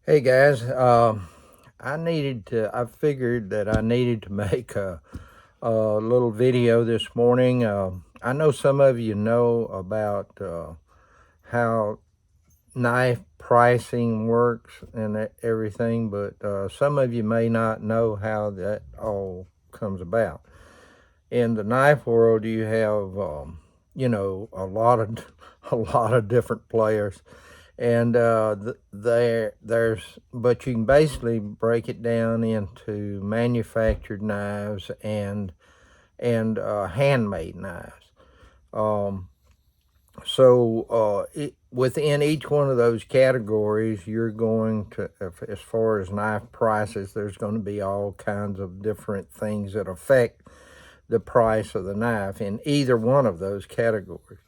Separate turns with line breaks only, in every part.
Hey guys, I figured that I needed to make a little video this morning. I know some of you know about how knife pricing works and everything, but some of you may not know how that all comes about. In the knife world, you have, a lot of a lot of different players, and but you can basically break it down into manufactured knives and handmade knives. Um, within each one of those categories, you're going to, as far as knife prices, there's going to be all kinds of different things that affect the price of the knife in either one of those categories.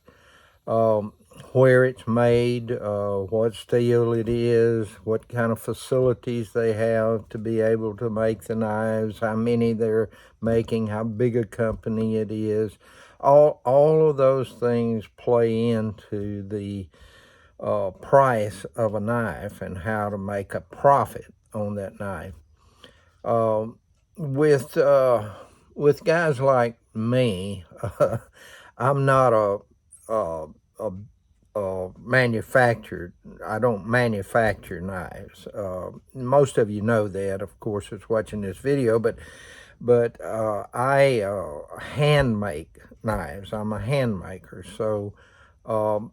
Um, where it's made, what steel it is, what kind of facilities they have to be able to make the knives, how many they're making, how big a company it is. All of those things play into the price of a knife and how to make a profit on that knife. Um, with with guys like me, I'm not a manufactured. I don't manufacture knives. Most of you know that, of course, is watching this video. But I hand make knives. I'm a hand maker, so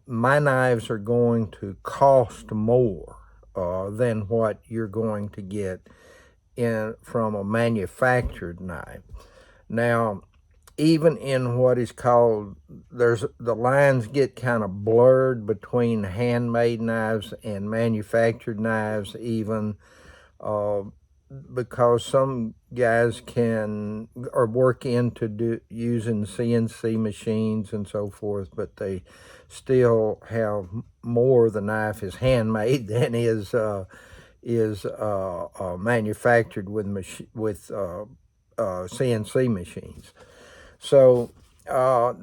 my knives are going to cost more than what you're going to get in from a manufactured knife. Now, even in what is called, there's the lines get kind of blurred between handmade knives and manufactured knives, even uh, because some guys can or work into using CNC machines and so forth, but they still have more of the knife is handmade than is manufactured with CNC machines. So uh,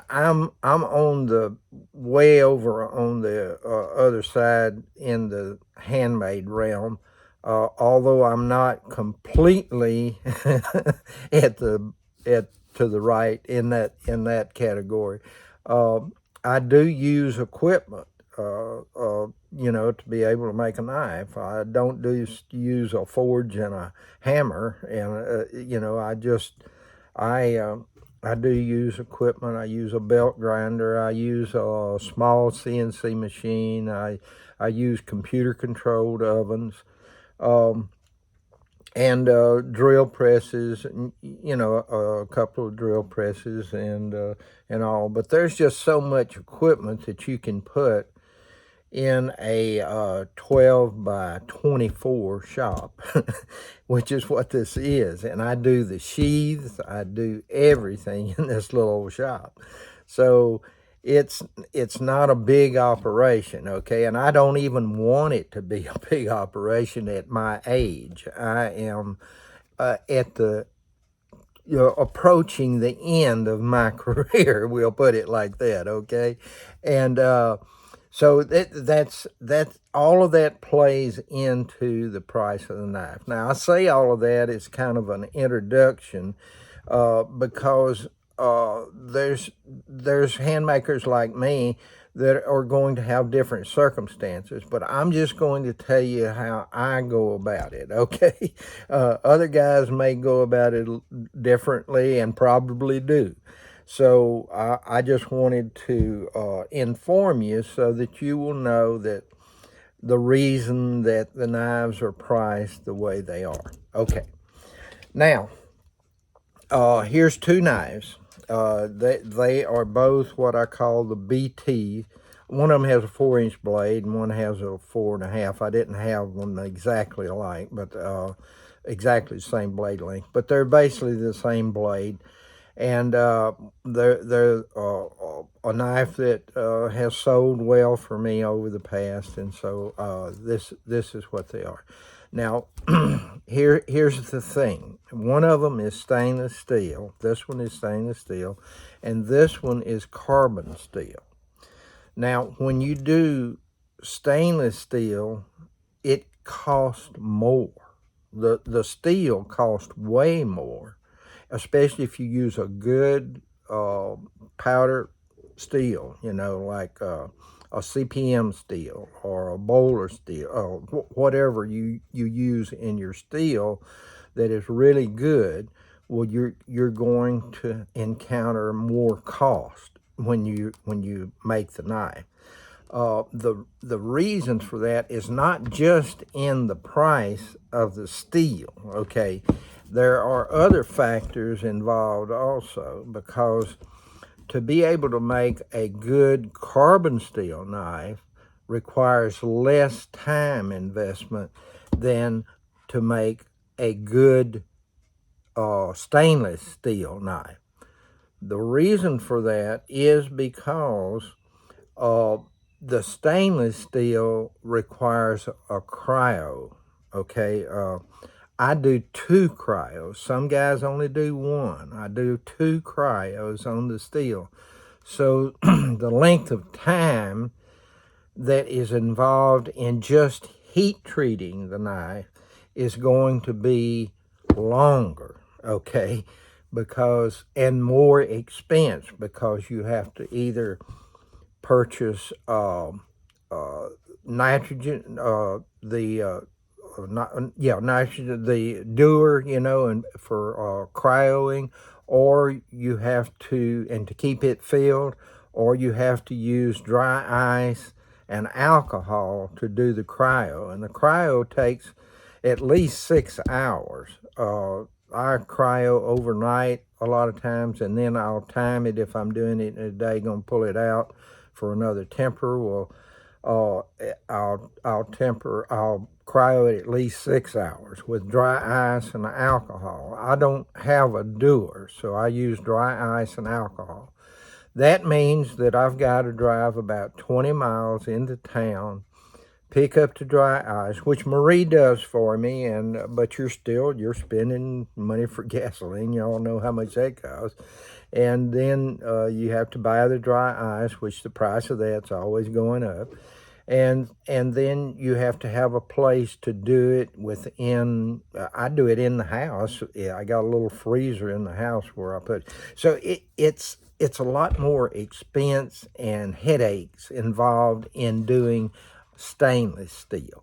I'm on the way over on the other side in the handmade realm. Although I'm not completely at the at to the right in that category. Uh, I do use equipment, to be able to make a knife. I don't use a forge and a hammer, and I I do use equipment. I use a belt grinder. I use a small CNC machine. I use computer controlled ovens. Um, and drill presses, a couple of drill presses and all. But there's just so much equipment that you can put in a 12 by 24 shop, which is what this is. And I do the sheaths, I do everything in this little old shop. So it's it's not a big operation, okay? And I don't even want it to be a big operation at my age. I am at the approaching the end of my career, we'll put it like that, okay? And so that's all of that plays into the price of the knife. Now I say all of that is kind of an introduction because there's hand makers like me that are going to have different circumstances, but I'm just going to tell you how I go about it, okay? Other guys may go about it differently and probably do. So I just wanted to inform you so that you will know that the reason that the knives are priced the way they are. Okay, now here's two knives. They are both what I call the BT. One of them has a 4-inch blade and one has a 4.5. I didn't have them exactly alike, but exactly the same blade length. But they're basically the same blade, and they're a knife that has sold well for me over the past, and so this is what they are. Now, here's the thing. One of them is stainless steel. This one is stainless steel, and this one is carbon steel. Now, when you do stainless steel, it cost more. The steel costs way more, especially if you use a good powder steel, like a CPM steel or a Bowler steel, whatever you use in your steel that is really good. Well, you're going to encounter more cost when you make the knife. The reasons for that is not just in the price of the steel, okay? There are other factors involved also, because to be able to make a good carbon steel knife requires less time investment than to make a good stainless steel knife. The reason for that is because the stainless steel requires a cryo, okay? I do 2 cryos. Some guys only do 1. I do 2 cryos on the steel. So the length of time that is involved in just heat treating the knife is going to be longer, okay? And more expense, because you have to either purchase nitrogen, nitrogen, the dewar, and for cryoing, or you have to, and to keep it filled, or you have to use dry ice and alcohol to do the cryo. And the cryo takes at least 6 hours. I cryo overnight a lot of times, and then I'll time it. If I'm doing it in a day, gonna pull it out for another temper. Well, I'll cryo it at least 6 hours with dry ice and alcohol. I don't have a dewar, so I use dry ice and alcohol. That means that I've got to drive about 20 miles into town, pick up the dry ice, which Marie does for me, but you're spending money for gasoline. You all know how much that costs. And then you have to buy the dry ice, which the price of that's always going up. And then you have to have a place to do it within. I do it in the house. Yeah, I got a little freezer in the house where I put it. So it's a lot more expense and headaches involved in doing stainless steel.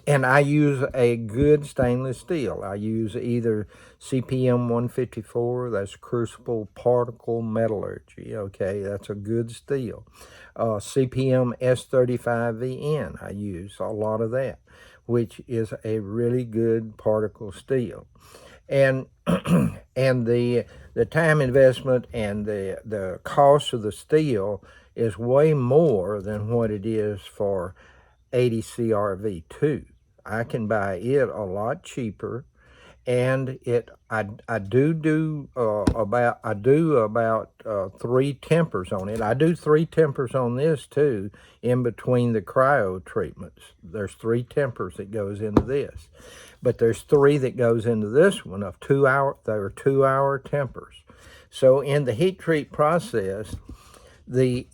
And I use a good stainless steel. I use either CPM 154, that's crucible particle metallurgy, okay, that's a good steel. CPM S35VN, I use a lot of that, which is a really good particle steel. And and the time investment and the cost of the steel is way more than what it is for 80 CRV2. I can buy it a lot cheaper, and I do about 3 tempers on it. I do 3 tempers on this too, in between the cryo treatments. There's 3 tempers that goes into this, but there's 3 that goes into this one of 2 hour. They are 2-hour tempers. So in the heat treat process, the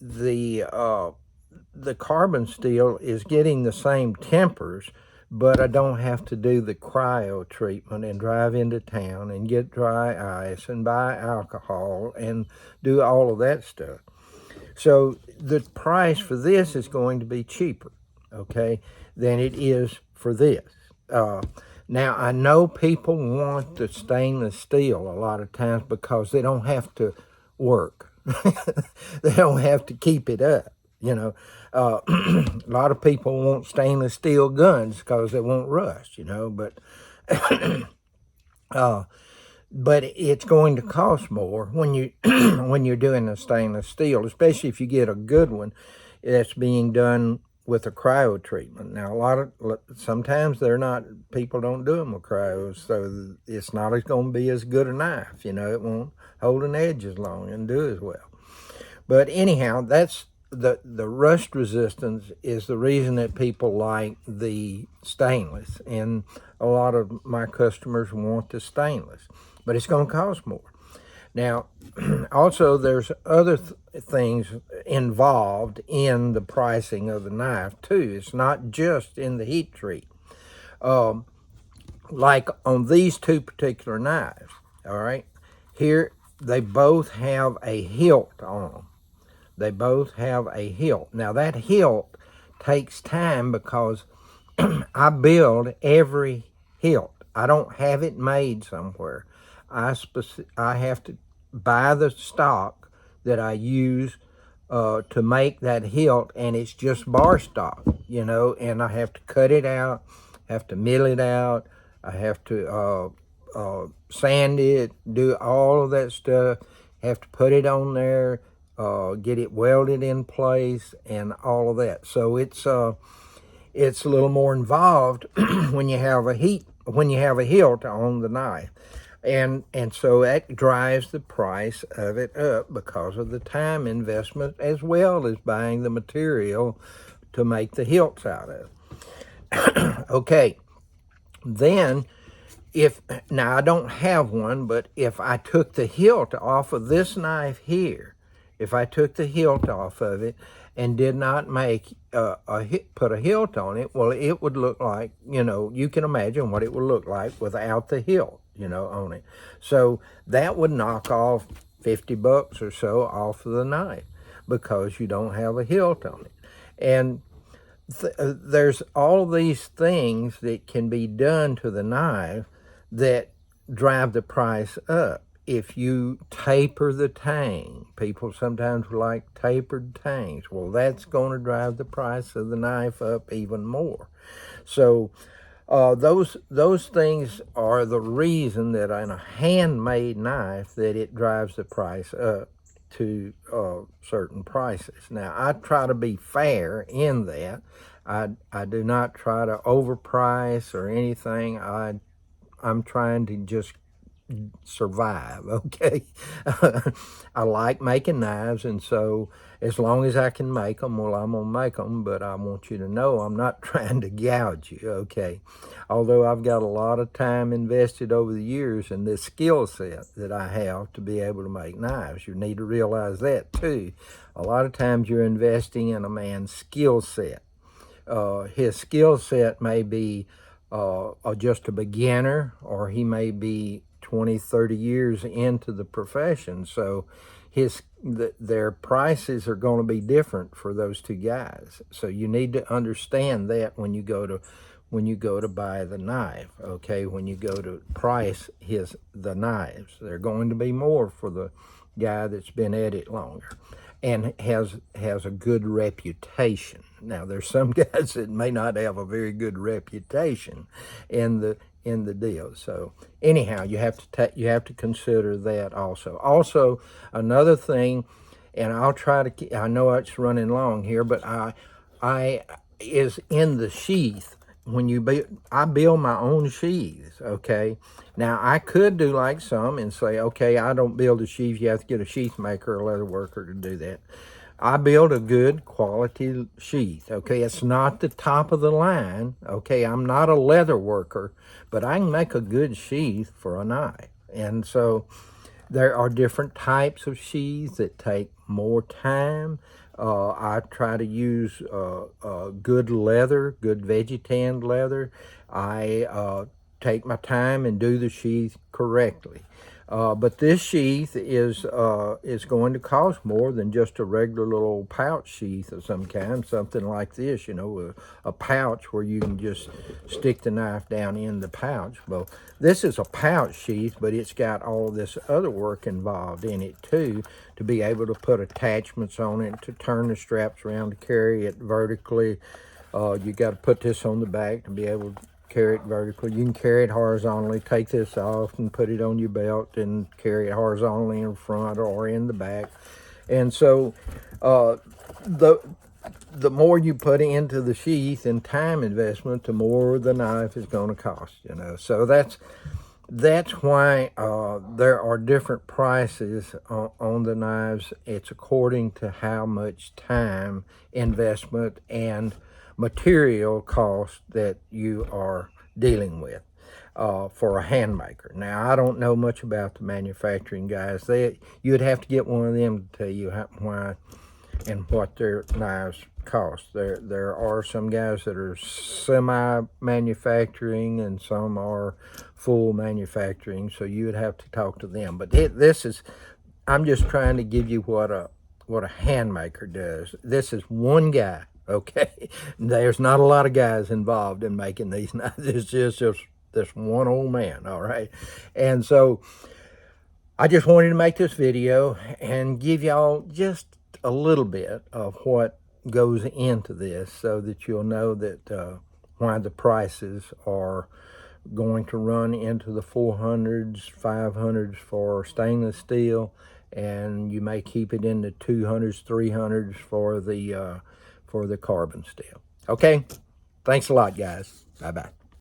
carbon steel is getting the same tempers, but I don't have to do the cryo treatment and drive into town and get dry ice and buy alcohol and do all of that stuff. So the price for this is going to be cheaper, okay, than it is for this. Now, I know people want the stainless steel a lot of times because they don't have to work. They don't have to keep it up. A lot of people want stainless steel guns because they won't rust, but but it's going to cost more when you when you're doing a stainless steel, especially if you get a good one that's being done with a cryo treatment. Now, sometimes people don't do them with cryos, so it's not going to be as good a knife. It won't hold an edge as long and do as well. But anyhow, that's the rust resistance is the reason that people like the stainless, and a lot of my customers want the stainless, but it's going to cost more. Now, also there's other things involved in the pricing of the knife too. It's not just in the heat treat. Like on these two particular knives, all right, here they both have a hilt on them. They both have a hilt. Now that hilt takes time because I build every hilt. I don't have it made somewhere. I have to buy the stock that I use to make that hilt, and it's just bar stock, and I have to cut it out, have to mill it out, I have to sand it, do all of that stuff, have to put it on there, get it welded in place, and all of that. So it's a little more involved when you have a hilt on the knife. And so that drives the price of it up because of the time investment as well as buying the material to make the hilts out of. Okay, then now I don't have one, but if I took the hilt off of this knife here, if I took the hilt off of it and did not make put a hilt on it, well, it would look like, you can imagine what it would look like without the hilt, on it. So that would knock off 50 bucks or so off of the knife because you don't have a hilt on it. And there's all these things that can be done to the knife that drive the price up. If you taper the tang, people sometimes like tapered tangs. Well, that's going to drive the price of the knife up even more. So those things are the reason that in a handmade knife that it drives the price up to certain prices. Now, I try to be fair in that. I do not try to overprice or anything. I'm trying to just survive, okay? I like making knives, and so as long as I can make them, well, I'm going to make them, but I want you to know I'm not trying to gouge you, okay? Although I've got a lot of time invested over the years in this skill set that I have to be able to make knives. You need to realize that, too. A lot of times you're investing in a man's skill set. His skill set may be just a beginner, or he may be 20, 30 years into the profession. So their prices are going to be different for those two guys. So you need to understand that when you go to buy the knife, okay? When you go to price the knives, they're going to be more for the guy that's been at it longer and has a good reputation. Now, there's some guys that may not have a very good reputation in the deal. So anyhow, you have to consider that also. Also, another thing, and I'll try to. I know it's running long here, but I is in the sheath. I build my own sheaths, okay? Now, I could do like some and say, okay, I don't build a sheath. You have to get a sheath maker or leather worker to do that. I build a good quality sheath, okay? It's not the top of the line, okay? I'm not a leather worker, but I can make a good sheath for a knife. And so there are different types of sheaths that take more time. I try to use good leather, good vegetand leather. I take my time and do the sheath correctly. But this sheath is going to cost more than just a regular little pouch sheath of some kind, something like this, a pouch where you can just stick the knife down in the pouch. Well, this is a pouch sheath, but it's got all this other work involved in it too, to be able to put attachments on it, to turn the straps around to carry it vertically. You got to put this on the back to be able to carry it vertically. You can carry it horizontally, take this off and put it on your belt and carry it horizontally in front or in the back. And so the more you put into the sheath and time investment, the more the knife is going to cost, So that's why there are different prices on the knives. It's according to how much time investment and material cost that you are dealing with. for a hand maker. Now, I don't know much about the manufacturing guys. You'd have to get one of them to tell you why and what their knives cost. There are some guys that are semi-manufacturing and some are full manufacturing, so you would have to talk to them. But I'm just trying to give you what a hand maker does. This is one guy, okay? There's not a lot of guys involved in making these knives. It's just this one old man, all right? And so I just wanted to make this video and give y'all just a little bit of what goes into this so that you'll know that why the prices are going to run into the 400s, 500s for stainless steel, and you may keep it in the 200s, 300s for the carbon steel. Okay, thanks a lot, guys. Bye-bye.